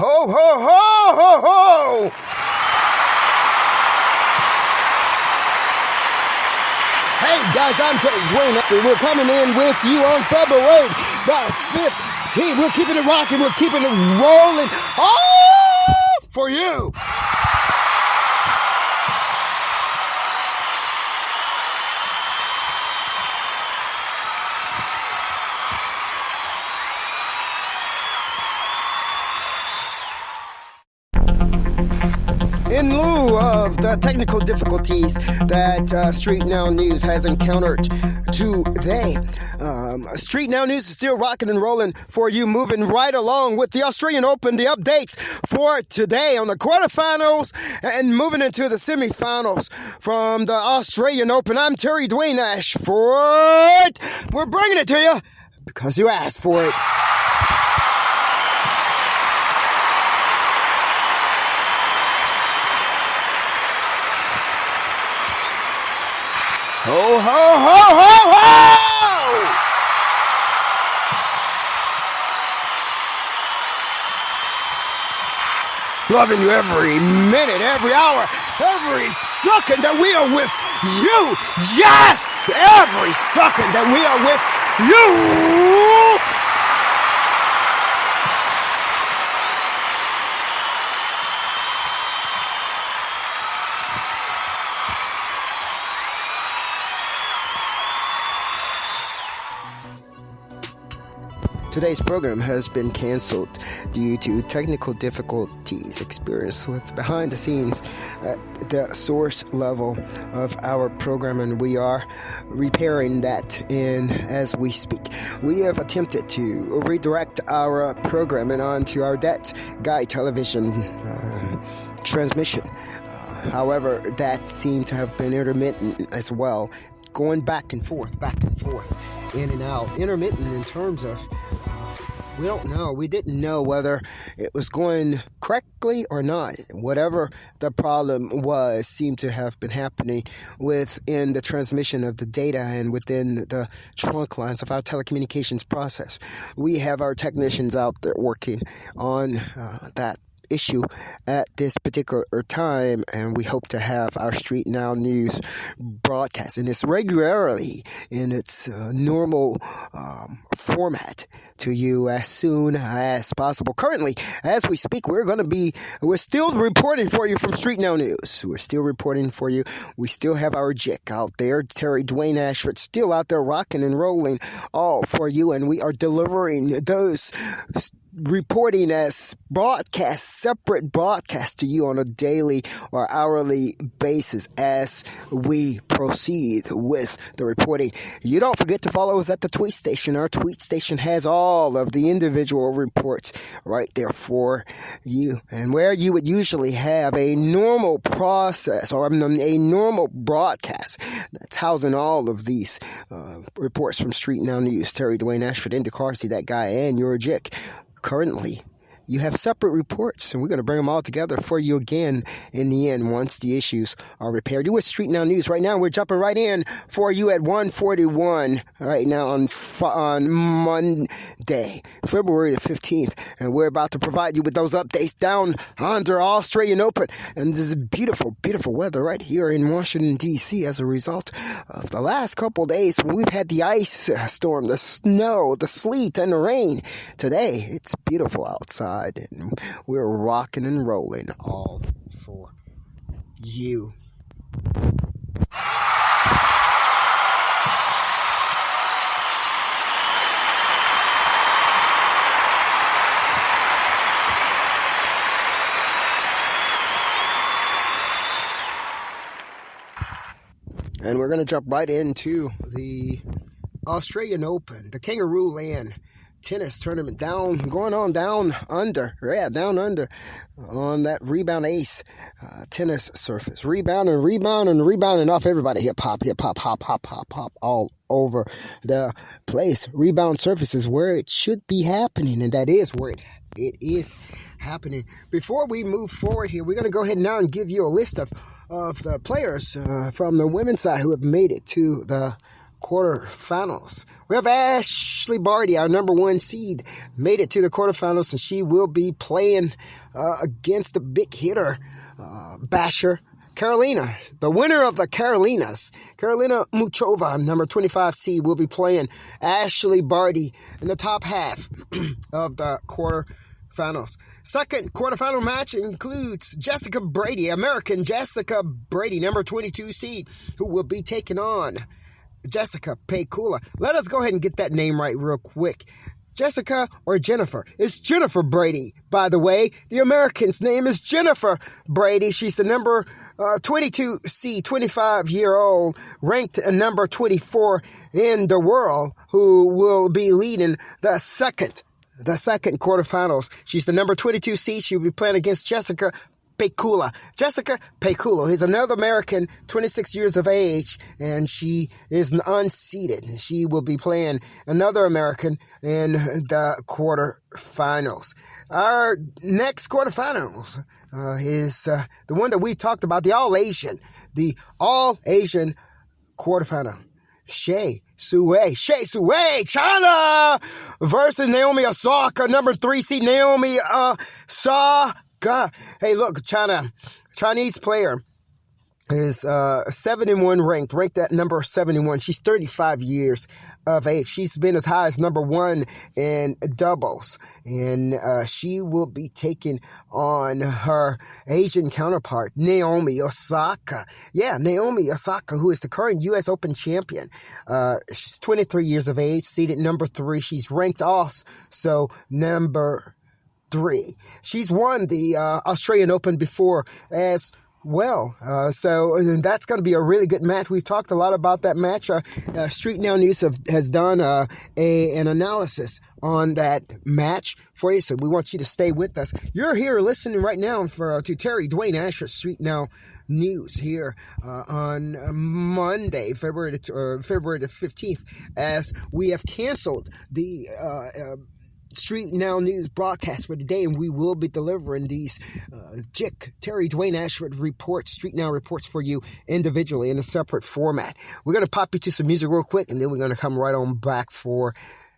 Ho, ho, ho, ho, ho! Hey guys, I'm DatGuY. We're coming in with you on February the 15th. We're keeping it rocking. We're keeping it rolling. Oh, for you. In lieu of the technical difficulties that StreetNOW News has encountered today, StreetNOW News is still rocking and rolling for you, moving right along with the Australian Open, the updates for today on the quarterfinals and moving into the semifinals from the Australian Open. I'm DatGuY ASHFORD. We're bringing it to you because you asked for it. Ho, ho, ho, ho, ho! Loving you every minute, every hour, every second that we are with you. Yes! Every second that we are with you. Today's program has been canceled due to technical difficulties experienced with behind the scenes at the source level of our program, and we are repairing that as we speak. We have attempted to redirect our programming onto our DatGuY Television transmission. However, that seemed to have been intermittent as well, going back and forth, in and out. Intermittent in terms of, we don't know. We didn't know whether it was going correctly or not. Whatever the problem was seemed to have been happening within the transmission of the data and within the trunk lines of our telecommunications process. We have our technicians out there working on that issue at this particular time, and we hope to have our StreetNOW News broadcast in its regularly in its normal format to you as soon as possible. Currently, as we speak, we're still reporting for you from StreetNOW News. We're still reporting for you. We still have our JIC out there, DatGuY ASHFORD, still out there rocking and rolling all for you, and we are delivering those reporting as separate broadcasts to you on a daily or hourly basis as we proceed with the reporting. You don't forget to follow us at the tweet station. Our tweet station has all of the individual reports right there for you. And where you would usually have a normal process or a normal broadcast that's housing all of these reports from StreetNOW News, DatGuY ASHFORD Indacarseat, DatGuY, and your JIC. Currently, you have separate reports, and we're going to bring them all together for you again in the end once the issues are repaired. You with StreetNOW News right now. We're jumping right in for you at 1:41 right now on Monday, February the 15th, and we're about to provide you with those updates down under Australian Open. And this is beautiful, beautiful weather right here in Washington, D.C. as a result of the last couple of days when we've had the ice storm, the snow, the sleet, and the rain. Today, it's beautiful outside. And we're rocking and rolling all for you. And we're going to jump right into the Australian Open, the Kangaroo Land tennis tournament going on down under on that Rebound Ace tennis surface. Rebounding off everybody. Hip hop, hop all over the place. Rebound surface is where it should be happening, and that is where it is happening. Before we move forward here, we're going to go ahead now and give you a list of the players from the women's side who have made it to the quarterfinals. We have Ashley Barty, our number 1 seed, made it to the quarterfinals, and she will be playing against the big hitter, Basher Carolina, the winner of the Carolinas. Carolina Muchova, number 25 seed, will be playing Ashley Barty in the top half of the quarterfinals. Second quarterfinal match includes Jessica Brady, American Jessica Brady, number 22 seed, who will be taking on Jessica Pekula. Let us go ahead and get that name right real quick. Jessica or Jennifer? It's Jennifer Brady, by the way. The American's name is Jennifer Brady. She's the number 22C, 25-year-old, ranked number 24 in the world, who will be leading the second quarterfinals. She's the number 22 seed. She'll be playing against Jessica Pekula. Jessica Pekula is another American, 26 years of age, and she is unseeded. She will be playing another American in the quarterfinals. Our next quarterfinals is the one that we talked about, the All-Asian quarterfinal. Shea Sue, China versus Naomi Osaka, number 3 seed Naomi Osaka. Hey, look, Chinese player is 71 ranked at number 71. She's 35 years of age. She's been as high as number 1 in doubles, and she will be taking on her Asian counterpart, Naomi Osaka. Yeah, Naomi Osaka, who is the current U.S. Open champion. She's 23 years of age, seeded number 3. She's ranked also number 3. She's won the Australian Open before as well. So that's going to be a really good match. We've talked a lot about that match. StreetNOW News has done an analysis on that match for you, so we want you to stay with us. You're here listening right now to Terry Dwayne Asher, StreetNOW News, here on Monday, February the 15th, as we have canceled the StreetNOW News broadcast for today, and we will be delivering these Terry Dwayne Ashford reports, StreetNOW reports for you individually in a separate format. We're going to pop you to some music real quick, and then we're going to come right on back for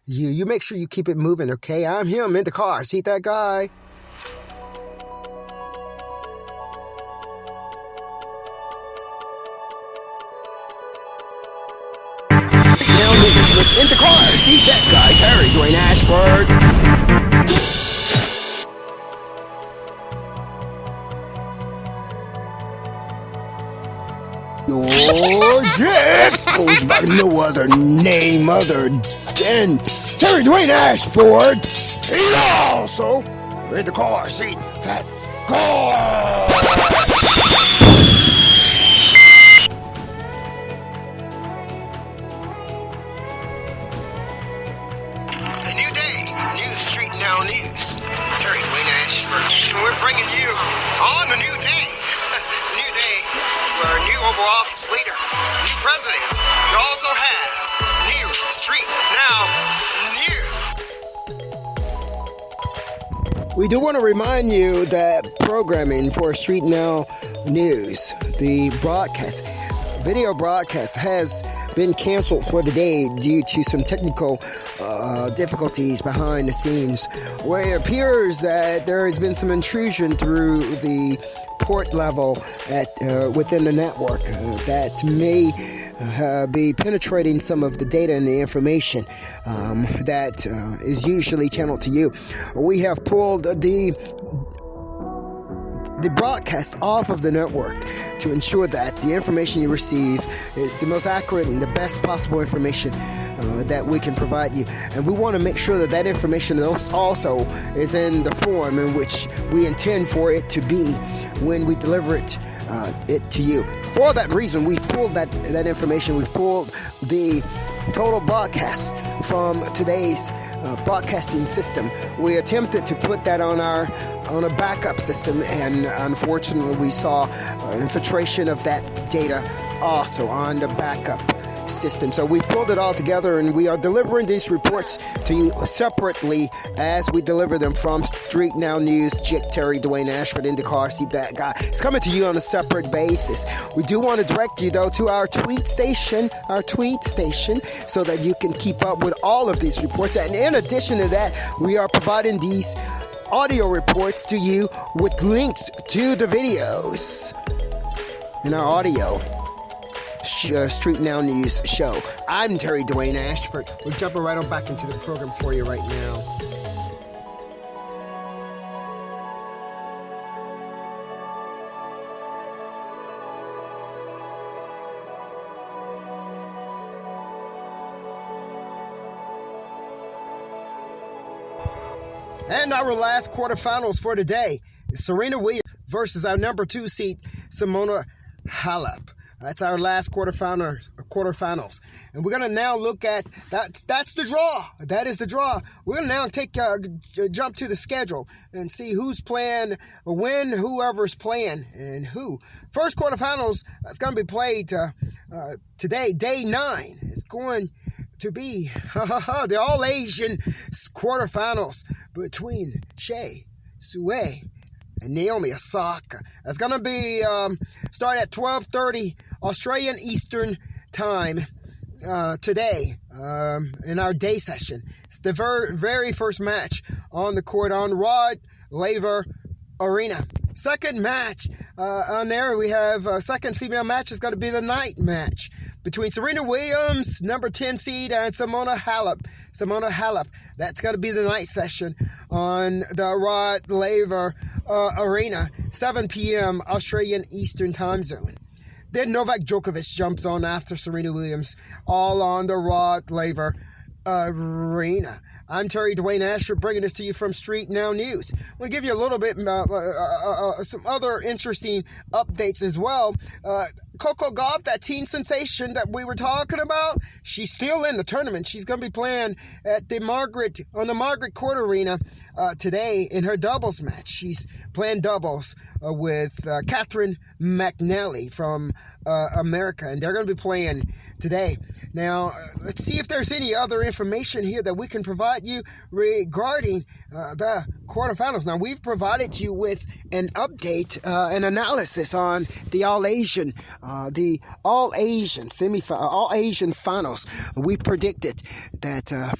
you. You make sure you keep it moving, okay? I'm him in the car. See that guy? Now news with In the Car, See That Guy, Terry Dwayne Ashford. Your jet goes by no other name other than Terry Dwayne Ashford. He's also in the car, See That Car. StreetNOW News. Terry Dwayne Ashford. We're bringing you on a new day. A new day for our new Oval Office leader, new president. We also have new StreetNOW News. We do want to remind you that programming for StreetNOW News, the video broadcast, has been canceled for the day due to some technical difficulties behind the scenes, where it appears that there has been some intrusion through the port level within the network that may be penetrating some of the data and the information that is usually channeled to you. We have pulled the broadcast off of the network to ensure that the information you receive is the most accurate and the best possible information that we can provide you. And we want to make sure that that information also is in the form in which we intend for it to be when we deliver it to you. For that reason, we've pulled that information. We've pulled the total broadcast from today's broadcasting system. We attempted to put that on a backup system, and unfortunately we saw infiltration of that data also on the backup system. So we pulled it all together, and we are delivering these reports to you separately as we deliver them from StreetNOW News. Jake, Terry, Dwayne, ASHFORD Indacarseat, that guy. It's coming to you on a separate basis. We do want to direct you, though, to our tweet station, so that you can keep up with all of these reports. And in addition to that, we are providing these audio reports to you with links to the videos in our audio StreetNOW News show. I'm Terry Dwayne ASHFORD. We're jumping right on back into the program for you right now. And our last quarterfinals for today is Serena Williams versus our number 2 seed, Simona Halep. That's our last quarterfinals. And we're going to now look at, that's the draw. That is the draw. We're going to now jump to the schedule and see who's playing, when, whoever's playing, and who. First quarterfinals, that's going to be played today, day 9. It's going to be the all-Asian quarterfinals between Shea, Sue, and Naomi Osaka. It's going to be start at 12:30 Australian Eastern Time today in our day session. It's the very first match on the court on Rod Laver Arena. Second match on there, we have a second female match. Is going to be the night match between Serena Williams, number 10 seed, and Simona Halep. That's going to be the night session on the Rod Laver Arena, 7 p.m. Australian Eastern Time Zone. Then Novak Djokovic jumps on after Serena Williams, all on the Rod Laver Arena. I'm Terry Dwayne ASHFORD, bringing this to you from StreetNOW News. I'm going to give you a little bit some other interesting updates as well. Coco Gauff, that teen sensation that we were talking about, she's still in the tournament. She's going to be playing at the Margaret Court Arena today in her doubles match. She's playing doubles with Catherine McNally from America, and they're going to be playing today. Now, let's see if there's any other information here that we can provide you regarding the quarterfinals. Now, we've provided you with an update, an analysis on the all-Asian finals. We predicted that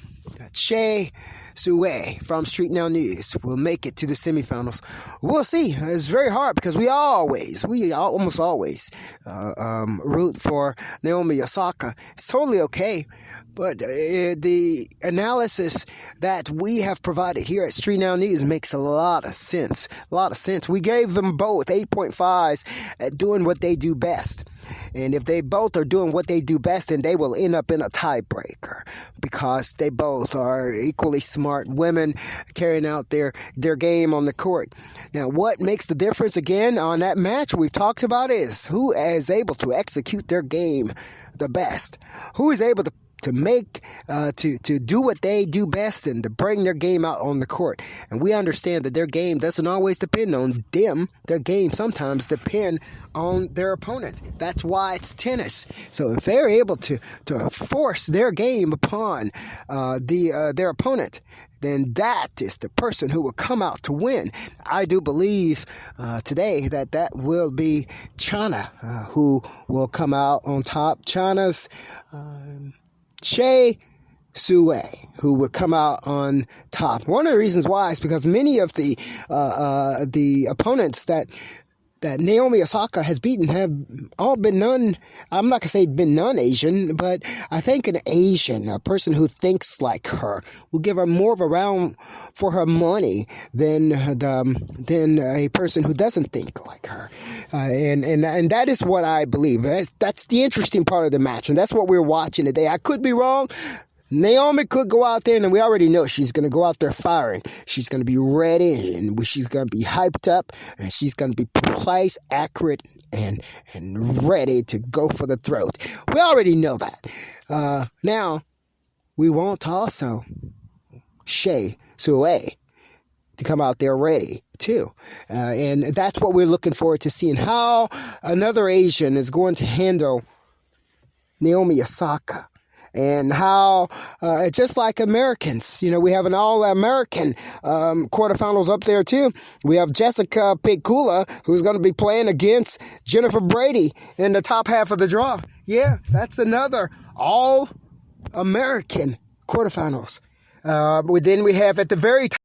Shea Sue from StreetNOW News will make it to the semifinals. We'll see. It's very hard because we almost always root for Naomi Osaka. It's totally okay. But the analysis that we have provided here at StreetNOW News makes a lot of sense. We gave them both 8.5s at doing what they do best. And if they both are doing what they do best, then they will end up in a tiebreaker because they both are equally smart women carrying out their game on the court. Now, what makes the difference again on that match we've talked about is who is able to execute their game the best. Who is able to make to do what they do best and to bring their game out on the court. And we understand that their game doesn't always depend on them. Their game sometimes depend on their opponent. That's why it's tennis. So if they're able to force their game upon their opponent, then that is the person who will come out to win. I do believe today that will be China who will come out on top. China's Shea Sue, who would come out on top. One of the reasons why is because many of the opponents that Naomi Osaka has beaten have all been I'm not going to say been non-Asian, but I think an Asian, a person who thinks like her, will give her more of a round for her money than a person who doesn't think like her. And that is what I believe. That's the interesting part of the match, and that's what we're watching today. I could be wrong. Naomi could go out there, and we already know she's going to go out there firing. She's going to be ready, and she's going to be hyped up, and she's going to be precise, accurate, and ready to go for the throat. We already know that. Now, we want also Shea Sue to come out there ready, too. And that's what we're looking forward to seeing, how another Asian is going to handle Naomi Osaka. And how, just like Americans, we have an all-American quarterfinals up there, too. We have Jessica Pegula, who's going to be playing against Jennifer Brady in the top half of the draw. Yeah, that's another all-American quarterfinals. Then we have at the very top